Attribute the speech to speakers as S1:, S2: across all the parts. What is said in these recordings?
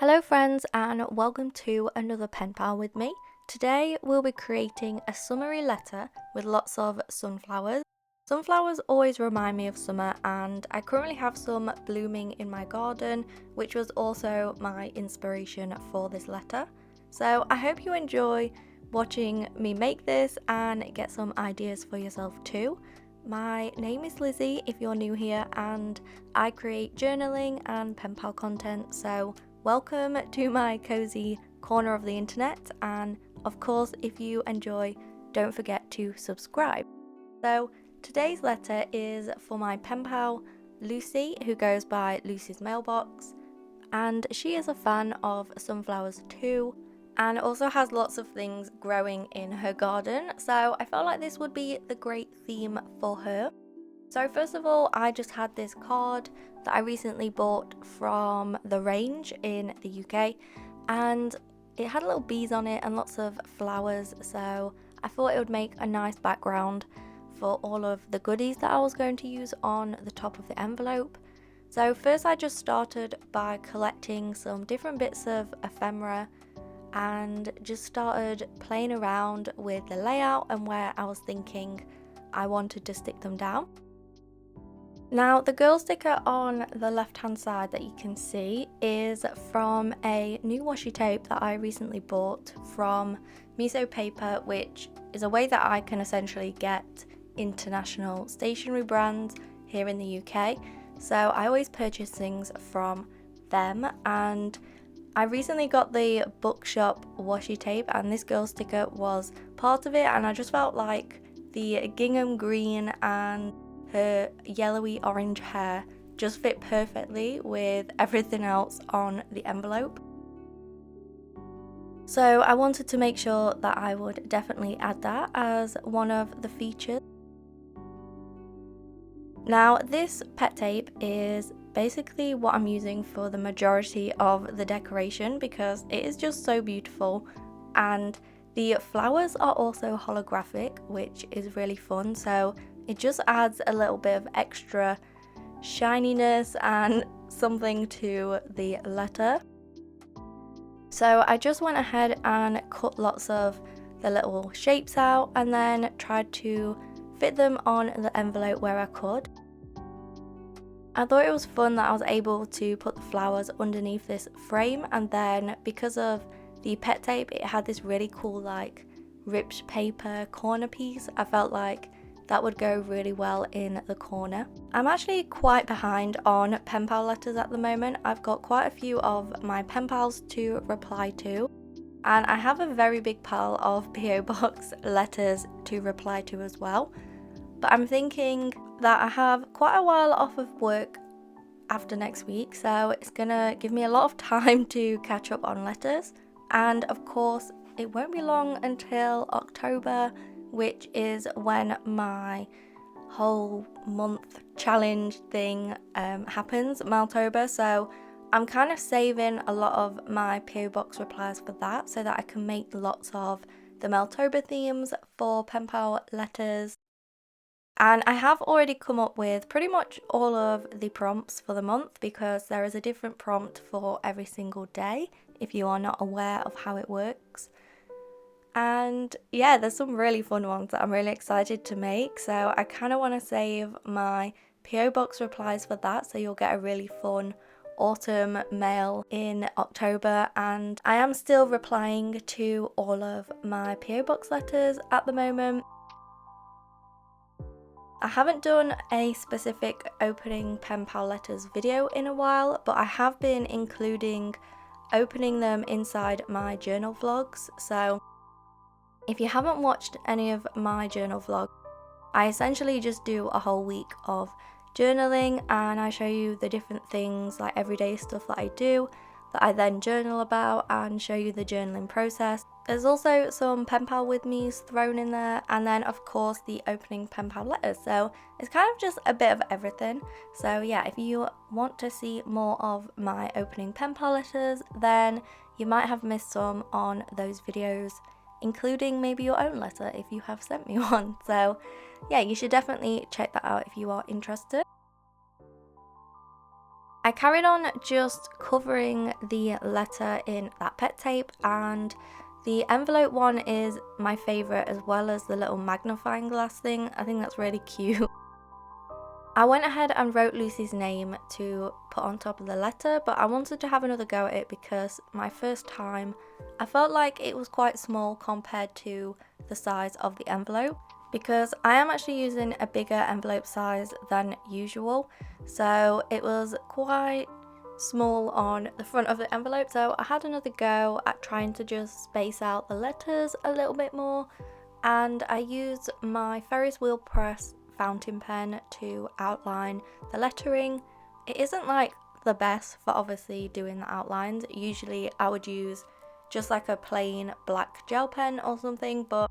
S1: Hello friends and welcome to another pen pal with me. Today we'll be creating a summery letter with lots of sunflowers. Sunflowers always remind me of summer and I currently have some blooming in my garden, which was also my inspiration for this letter. So I hope you enjoy watching me make this and get some ideas for yourself too. My name is Lizzie if you're new here, and I create journaling and pen pal content, so welcome to my cozy corner of the internet, and of course if you enjoy, don't forget to subscribe. So today's letter is for my pen pal Lucy, who goes by Lucy's Mailbox, and she is a fan of sunflowers too, and also has lots of things growing in her garden, so I felt like this would be the great theme for her. So first of all, I just had this card that I recently bought from the range in the UK, and it had little bees on it and lots of flowers, so I thought it would make a nice background for all of the goodies that I was going to use on the top of the envelope. So first I just started by collecting some different bits of ephemera and just started playing around with the layout and where I was thinking I wanted to stick them down. Now the girl sticker on the left hand side that you can see is from a new washi tape that I recently bought from Miso Paper, which is a way that I can essentially get international stationery brands here in the UK. So I always purchase things from them, and I recently got the bookshop washi tape and this girl sticker was part of it, and I just felt like the gingham green and her yellowy orange hair just fit perfectly with everything else on the envelope. So I wanted to make sure that I would definitely add that as one of the features. Now this pet tape is basically what I'm using for the majority of the decoration because it is just so beautiful, and the flowers are also holographic, which is really fun, so it just adds a little bit of extra shininess and something to the letter. So I just went ahead and cut lots of the little shapes out and then tried to fit them on the envelope where I could. I thought it was fun that I was able to put the flowers underneath this frame, and then because of the pet tape it had this really cool like ripped paper corner piece. I felt like that would go really well in the corner. I'm actually quite behind on pen pal letters at the moment. I've got quite a few of my pen pals to reply to, and I have a very big pile of PO box letters to reply to as well. But I'm thinking that I have quite a while off of work after next week, so it's gonna give me a lot of time to catch up on letters. And of course it won't be long until October, which is when my whole month challenge thing happens, Maltober. So I'm kind of saving a lot of my PO box replies for that so that I can make lots of the Maltober themes for pen pal letters. And I have already come up with pretty much all of the prompts for the month because there is a different prompt for every single day if you are not aware of how it works. And yeah, there's some really fun ones that I'm really excited to make, so I kind of want to save my PO box replies for that, so you'll get a really fun autumn mail in October. And I am still replying to all of my PO box letters at the moment. I haven't done a specific opening pen pal letters video in a while, but I have been including opening them inside my journal vlogs. So if you haven't watched any of my journal vlogs, I essentially just do a whole week of journaling and I show you the different things, like everyday stuff that I do that I then journal about, and show you the journaling process. There's also some pen pal with me's thrown in there, and then of course the opening pen pal letters, so it's kind of just a bit of everything. So yeah, if you want to see more of my opening pen pal letters, then you might have missed some on those videos, including maybe your own letter if you have sent me one. So yeah, you should definitely check that out if you are interested. I I carried on just covering the letter in that pet tape, and the envelope one is my favourite, as well as the little magnifying glass thing. I think that's really cute. I went ahead and wrote Lucy's name to put on top of the letter, but I wanted to have another go at it because my first time I felt like it was quite small compared to the size of the envelope, because I am actually using a bigger envelope size than usual, so it was quite small on the front of the envelope. So I had another go at trying to just space out the letters a little bit more, and I used my Ferris wheel press fountain pen to outline the lettering. It isn't like the best for obviously doing the outlines. Usually I would use just like a plain black gel pen or something, but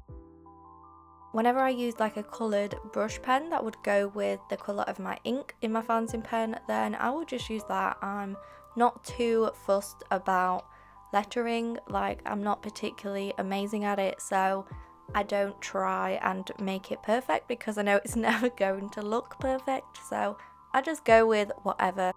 S1: whenever I used like a coloured brush pen that would go with the colour of my ink in my fountain pen, then I would just use that. I'm not too fussed about lettering, like I'm not particularly amazing at it, so I don't try and make it perfect because I know it's never going to look perfect, so I just go with whatever.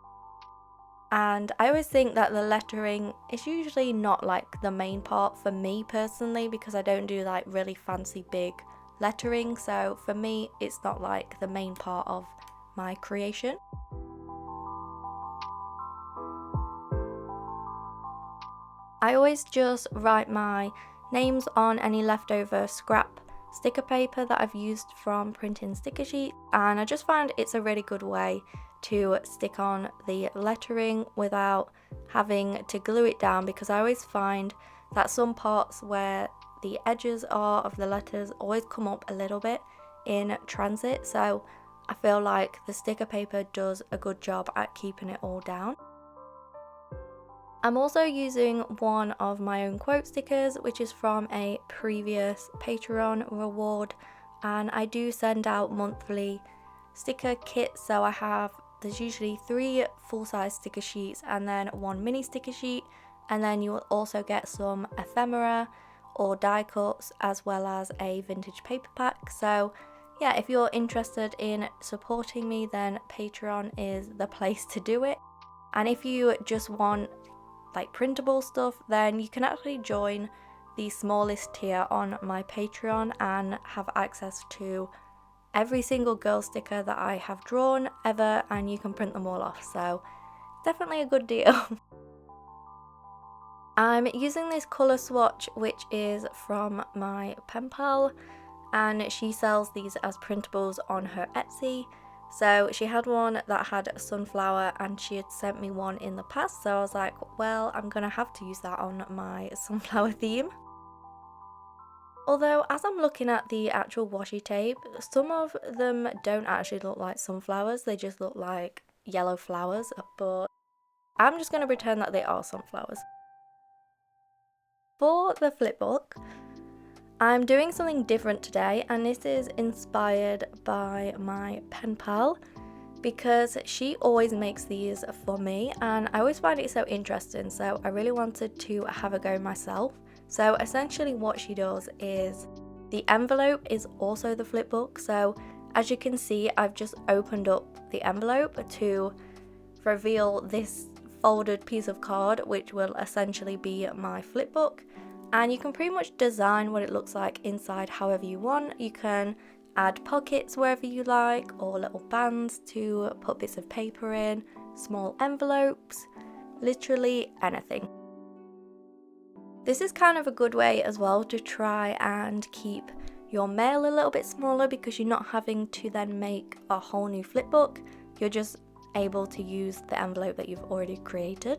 S1: And I always think that the lettering is usually not like the main part for me personally, because I don't do like really fancy big lettering, so for me it's not like the main part of my creation. I always just write my names on any leftover scrap sticker paper that I've used from printing sticker sheets, and I just find it's a really good way to stick on the lettering without having to glue it down, because I always find that some parts where the edges are of the letters always come up a little bit in transit, so I feel like the sticker paper does a good job at keeping it all down. I'm also using one of my own quote stickers, which is from a previous Patreon reward, and I do send out monthly sticker kits, so there's usually 3 full-size sticker sheets and then 1 mini sticker sheet, and then you will also get some ephemera or die cuts, as well as a vintage paper pack. So yeah, if you're interested in supporting me, then Patreon is the place to do it. And if you just want like printable stuff, then you can actually join the smallest tier on my Patreon and have access to every single girl sticker that I have drawn ever, and you can print them all off, so definitely a good deal. I'm using this colour swatch, which is from my pen pal, and she sells these as printables on her Etsy. So she had one that had a sunflower, and she had sent me one in the past, so I was like, well, I'm gonna have to use that on my sunflower theme. Although as I'm looking at the actual washi tape, some of them don't actually look like sunflowers, they just look like yellow flowers, but I'm just going to pretend that they are sunflowers. For the flipbook, I'm doing something different today, and this is inspired by my pen pal, because she always makes these for me and I always find it so interesting, so I really wanted to have a go myself. So essentially what she does is, the envelope is also the flipbook, so as you can see I've just opened up the envelope to reveal this folded piece of card, which will essentially be my flipbook, and you can pretty much design what it looks like inside however you want. You can add pockets wherever you like, or little bands to put bits of paper in, small envelopes, literally anything. This is kind of a good way as well to try and keep your mail a little bit smaller, because you're not having to then make a whole new flipbook, you're just able to use the envelope that you've already created.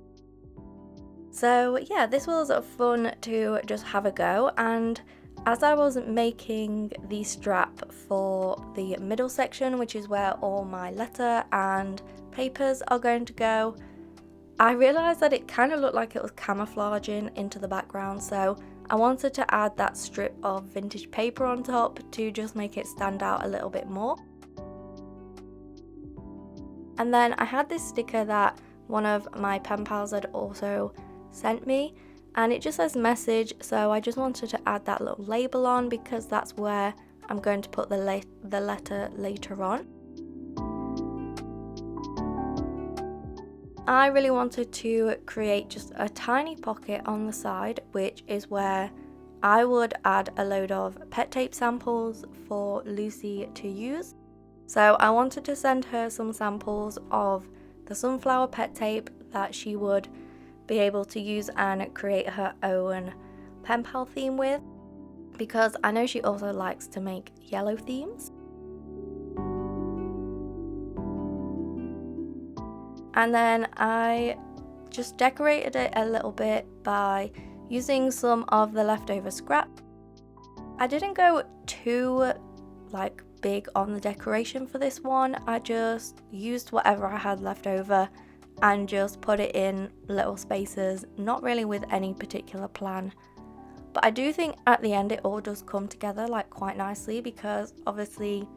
S1: So yeah, this was fun to just have a go, and as I was making the strap for the middle section, which is where all my letter and papers are going to go, I realised that it kind of looked like it was camouflaging into the background, so I wanted to add that strip of vintage paper on top to just make it stand out a little bit more. And then I had this sticker that one of my pen pals had also sent me, and it just says message, so I just wanted to add that little label on because that's where I'm going to put the letter later on. I really wanted to create just a tiny pocket on the side, which is where I would add a load of pet tape samples for Lucy to use. So I wanted to send her some samples of the sunflower pet tape that she would be able to use and create her own pen pal theme with, because I know she also likes to make yellow themes. And then I just decorated it a little bit by using some of the leftover scrap. I didn't go too big on the decoration for this one. I just used whatever I had left over and just put it in little spaces, not really with any particular plan. But I do think at the end it all does come together quite nicely, because obviously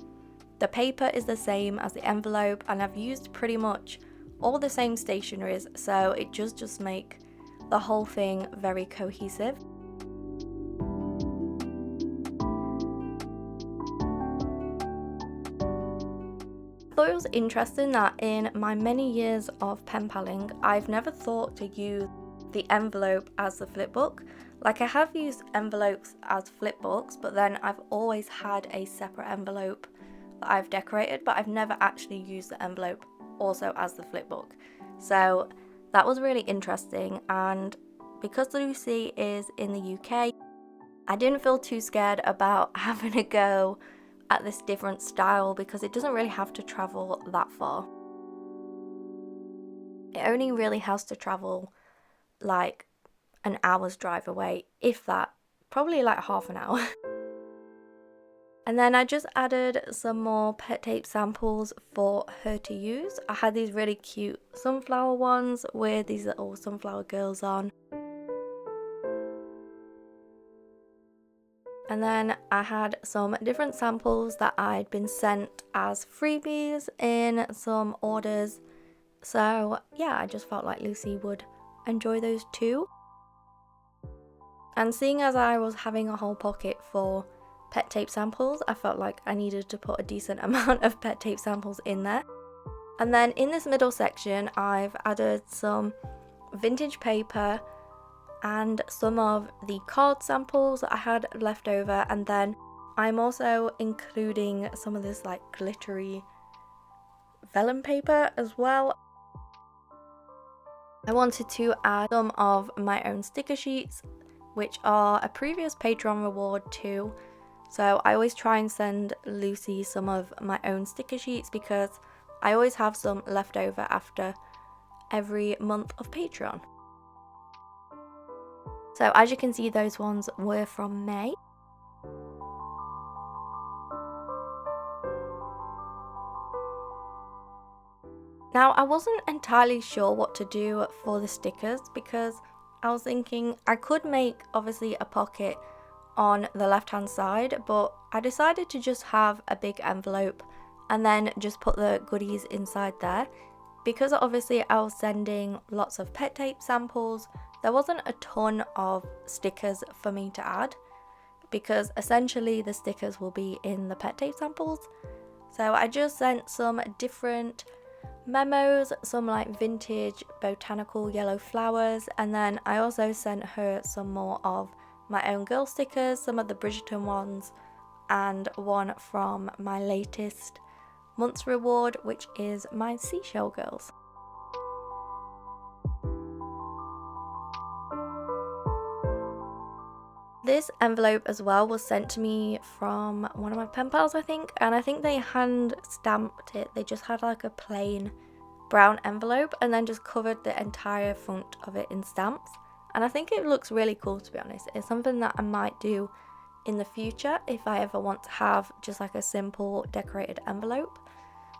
S1: the paper is the same as the envelope and I've used pretty much all the same stationeries, so it just make the whole thing very cohesive. I thought it was interesting that in my many years of pen paling, I've never thought to use the envelope as the flipbook. I have used envelopes as flipbooks, but then I've always had a separate envelope that I've decorated, but I've never actually used the envelope also as the flipbook. So that was really interesting, and because Lucy is in the UK, I didn't feel too scared about having a go at this different style, because it doesn't really have to travel that far. It only really has to travel an hour's drive away, if that, probably half an hour. And then I just added some more pet tape samples for her to use. I had these really cute sunflower ones with these little sunflower girls on. And then I had some different samples that I'd been sent as freebies in some orders. So yeah, I just felt like Lucy would enjoy those too. And seeing as I was having a whole pocket for pet tape samples, I felt like I needed to put a decent amount of pet tape samples in there. And then in this middle section, I've added some vintage paper and some of the card samples that I had left over, and then I'm also including some of this glittery vellum paper as well. I wanted to add some of my own sticker sheets, which are a previous Patreon reward too. So I always try and send Lucy some of my own sticker sheets, because I always have some left over after every month of Patreon. So as you can see, those ones were from May. Now, I wasn't entirely sure what to do for the stickers, because I was thinking I could make obviously a pocket on the left hand side, but I decided to just have a big envelope and then just put the goodies inside there, because obviously I was sending lots of pet tape samples. There wasn't a ton of stickers for me to add, because essentially the stickers will be in the pet tape samples. So I just sent some different memos, some vintage botanical yellow flowers, and then I also sent her some more of my own girl stickers, some of the Bridgerton ones, and one from my latest month's reward, which is my seashell girls. This envelope as well was sent to me from one of my pen pals, I think, and I think they hand stamped it. They just had a plain brown envelope and then just covered the entire front of it in stamps. And I think it looks really cool, to be honest. It's something that I might do in the future if I ever want to have just a simple decorated envelope.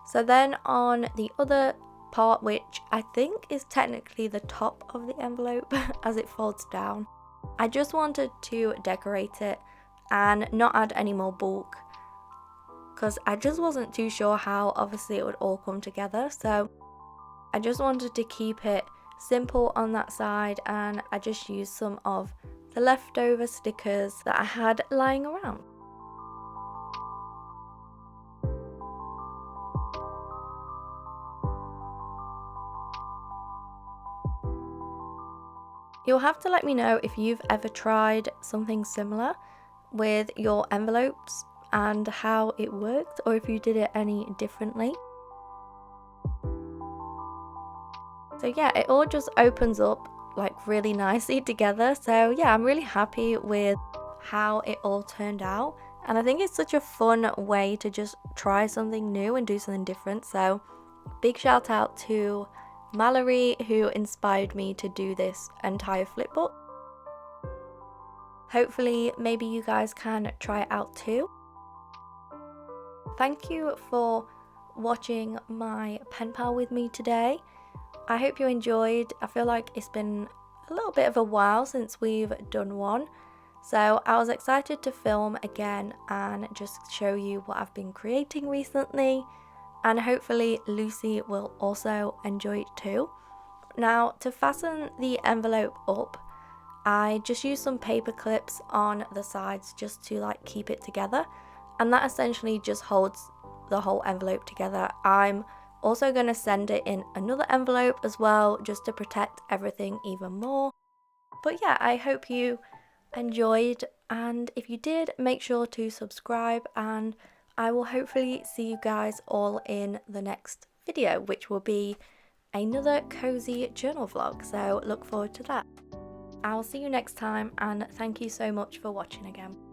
S1: So then on the other part, which I think is technically the top of the envelope as it folds down, I just wanted to decorate it and not add any more bulk, because I just wasn't too sure how obviously it would all come together. So I just wanted to keep it simple on that side, and I just used some of the leftover stickers that I had lying around. You'll have to let me know if you've ever tried something similar with your envelopes and how it worked, or if you did it any differently. So yeah, it all just opens up like really nicely together. So yeah, I'm really happy with how it all turned out, and I think it's such a fun way to just try something new and do something different. So big shout out to Mallory, who inspired me to do this entire flipbook. Hopefully maybe you guys can try it out too. Thank you for watching my pen pal with me today. I hope you enjoyed. I feel like it's been a little bit of a while since we've done one, so I was excited to film again and just show you what I've been creating recently, and hopefully Lucy will also enjoy it too. Now, to fasten the envelope up, I just used some paper clips on the sides just to like keep it together, and that essentially just holds the whole envelope together. I'm also going to send it in another envelope as well, just to protect everything even more. But yeah, I hope you enjoyed, and if you did, make sure to subscribe, and I will hopefully see you guys all in the next video, which will be another cozy journal vlog, so look forward to that. I'll see you next time, and thank you so much for watching again.